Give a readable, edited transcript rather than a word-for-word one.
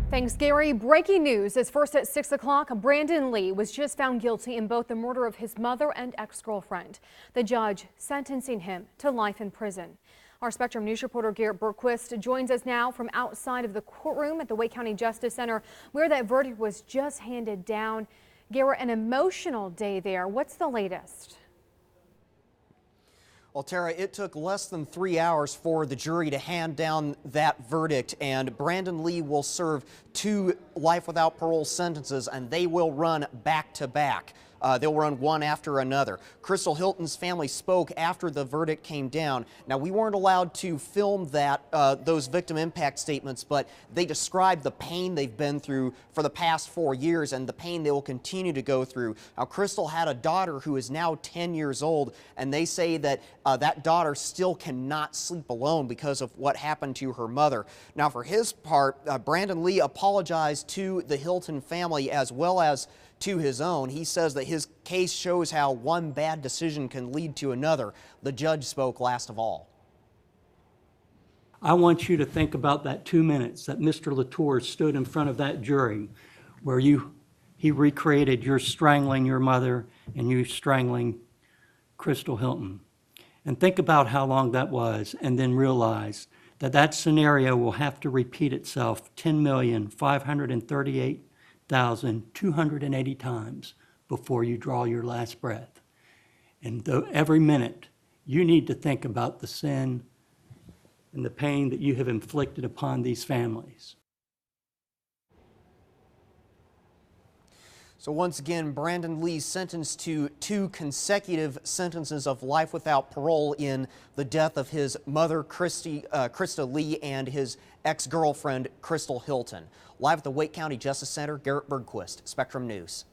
Thanks, Gary. Breaking news is first at 6 o'clock. Brandon Lee was just found guilty in both the murder of his mother and ex-girlfriend. The judge sentencing him to life in prison. Our Spectrum News reporter Garrett Bergquist joins us now from outside of the courtroom at the Wake County Justice Center, where that verdict was just handed down. Garrett, an emotional day there. What's the latest? Well, Tara, it took less than 3 hours for the jury to hand down that verdict, and Brandon Lee will serve 2 life without parole sentences, and they will run back to back. They'll run one after another. Crystal Hilton's family spoke after the verdict came down. Now, we weren't allowed to film those victim impact statements, but they described the pain they've been through for the past 4 years and the pain they will continue to go through. Now, Crystal had a daughter who is now 10 years old, and they say that that daughter still cannot sleep alone because of what happened to her mother. Now, for his part, Brandon Lee apologized to the Hilton family as well as to his own. He says that his case shows how one bad decision can lead to another. The judge spoke last of all. I want you to think about that 2 minutes that Mr. Latour stood in front of that jury where he recreated your strangling your mother and you strangling Crystal Hilton. And think about how long that was, and then realize that that scenario will have to repeat itself 10,538,280 times before you draw your last breath. And every minute, you need to think about the sin and the pain that you have inflicted upon these families. So once again, Brandon Lee sentenced to 2 consecutive sentences of life without parole in the death of his mother, Krista Lee, and his ex-girlfriend, Crystal Hilton. Live at the Wake County Justice Center, Garrett Bergquist, Spectrum News.